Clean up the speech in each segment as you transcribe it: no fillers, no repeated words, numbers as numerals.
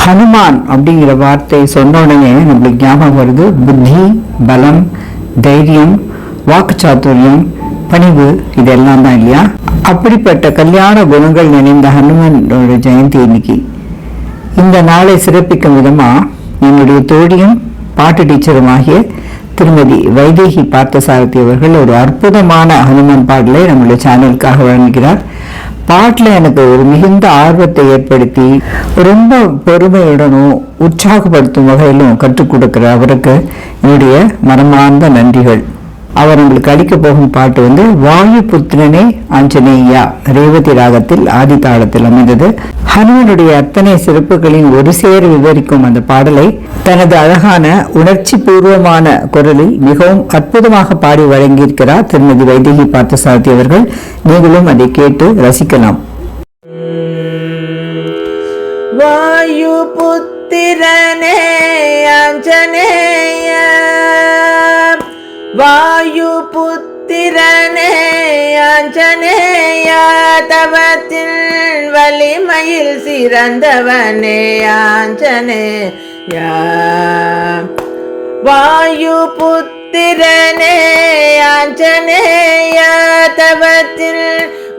ஹனுமான் அப்படிங்கிற வார்த்தை சொன்ன உடனே நம்மளுக்கு ஞாபகம் வருது புத்தி, பலம், தைரியம், வாக்குச்சாத்துரியம், பணிவு, இதெல்லாம் தான் இல்லையா? அப்படிப்பட்ட கல்யாண குணங்கள் நினைந்த ஹனுமனோட ஜெயந்தி இன்னைக்கு. இந்த நாளை சிறப்பிக்கும் விதமா என்னுடைய தோழியும் பாட்டு டீச்சரும் ஆகிய திருமதி வைதேகி பார்த்தசாரதி அவர்கள் ஒரு அற்புதமான ஹனுமான் பாடலை நம்மளுடைய சேனலுக்காக வழங்குகிறார். பாட்டில் எனக்கு ஒரு மிகுந்த ஆர்வத்தை ஏற்படுத்தி ரொம்ப பொறுமையுடனும் உற்சாகப்படுத்தும் வகையிலும் கற்றுக் கொடுக்கிற அவருக்கு என்னுடைய மனமார்ந்த நன்றிகள். அவர் உங்களுக்கு அளிக்க போகும் பாட்டு வாயு புத்திரனே ஆஞ்சநேயா ரேவதி ராகத்தில் ஆதி தாளத்தில் அமைந்தது. ஹனுமனுடைய அத்தனை சிறப்புகளின் ஒரு சேர விவரிக்கும் அந்த பாடலை தனது அழகான உணர்ச்சி பூர்வமான குரலில் மிகவும் அற்புதமாக பாடி வழங்கியிருக்கிறார் திருமதி வைதேகி பார்த்தசாரதி அவர்கள். நீங்களும் அதை கேட்டு ரசிக்கலாம். வாயு புத்திரனே ஆஞ்சநேய, வாயு புத்திரனே ஆஞ்சநேய, தவத்தில் வலிமையில் சிறந்தவனே ஆஞ்சநேய. வாயு புத்திரனே ஆஞ்சநேய, தவத்தில்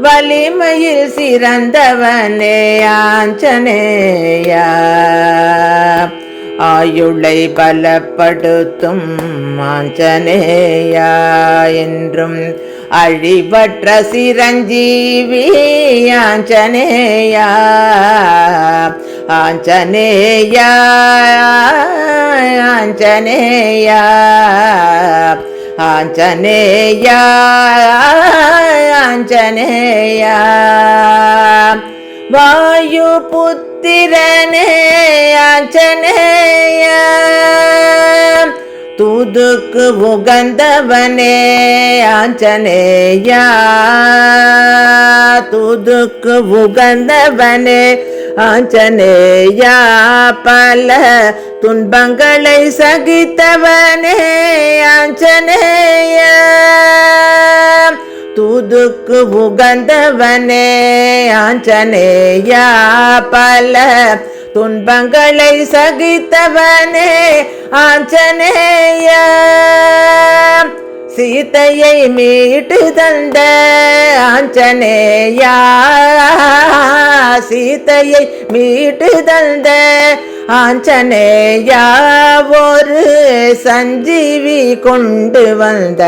வலிமையில் சிறந்தவனே ஆஞ்சநேய. ஆயுளை பலப்படுத்தும் ஆஞ்சநேயா, என்றும் அழிவற்ற சிரஞ்சீவி ஆஞ்சநேயா. ஆஞ்சநேயா ஆஞ்சநேயா ஆஞ்சநேயா ஆஞ்சநேயா. வாயு புத்திரனே ஆஞ்சநேய, தூதுக்கு உகந்தவனே ஆஞ்சநேயா, தூதுக்கு உகந்தவனே ஆஞ்சநேயா. பல துன்பங்களை சகித்தவனே ஆஞ்சநேயா, தூதுக்கு உகந்தவனே ஆஞ்சநேயா. பல துன்பங்களை சகித்தவனே ஆஞ்சநேயா. சீதையை மீட்டு தந்த ஆஞ்சநேயா, சீதையை மீட்டு தந்த ஆஞ்சநேயா. ஒரு சஞ்சீவி கொண்டு வந்த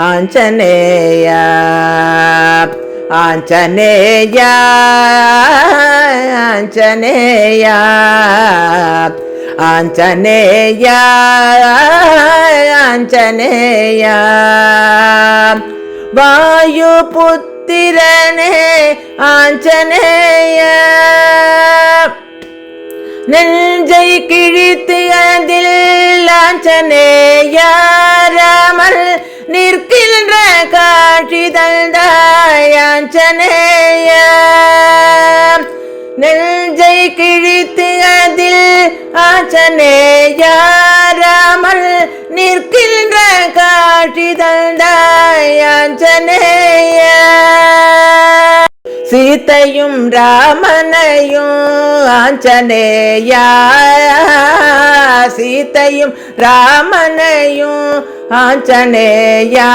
ஆஞ்சநேயா. ஆஞ்சநேயா ஆஞ்சநேயா ஆஞ்சநேயா ஆஞ்சநேயா. வாயு புத்திரனே ஆஞ்சநேய, நெஞ்சை கிழித்து அதில் ஆஞ்சநேயா ராமன் நிற்கின்ற காட்சி தந்தாய் ஆஞ்சநேயா. நெஞ்சை கிழித்து அதில் ஆஞ்சநேயா ராமன் நிற்கின்ற காட்சி தந்தாய் ஆஞ்சநேயா. சீதையும் ராமனையும் ஆஞ்சநேயா, சீதையும் ராமனையும் ஆஞ்சநேயா.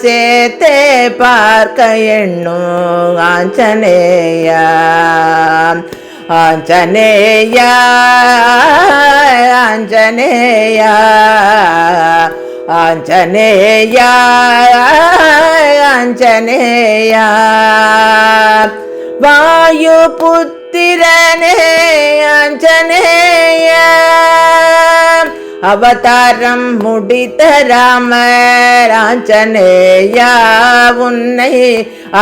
சேத்தே பார்க்க எண்ணும் ஆஞ்சநேயா. ஆஞ்சநேயா ஆஞ்சநேயா ஆஞ்சநேயா ஆஞ்சநேயா. வாயு புத்திரனே ஆஞ்சநேய, அவதாரம் முடித்த ராமர் ஆஞ்சநேயா. உன்னை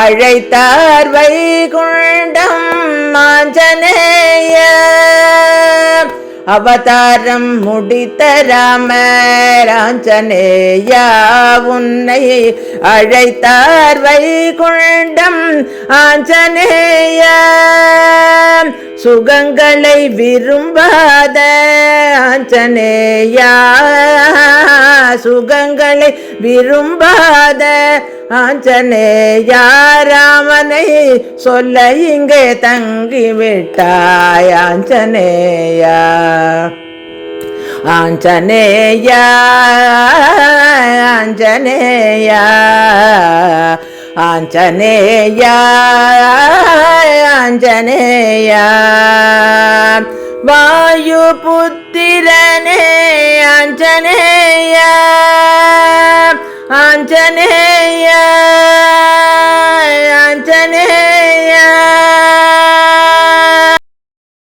அழைத்தார் வைகுண்டம் ஆஞ்சநேய. அவதாரம் முடித்த ராமர் ஆஞ்சநேயா. உன்னை அழைத்தார் வைகுண்டம் ஆஞ்சநேயா. சுகங்களை விரும்பாத ஆஞ்சநேயா, சுகங்களை விரும்பாத ஆஞ்சநேயா ராமனை சொல்ல இங்கே தங்கிவிட்டாய் ஆஞ்சநேயா. ஆஞ்சநேயா ஆஞ்சநேயா ஆஞ்சநேயா ஆஞ்சநேயா. வாயு புத்திரனே ஆஞ்சநேயா ஆஞ்சநேயா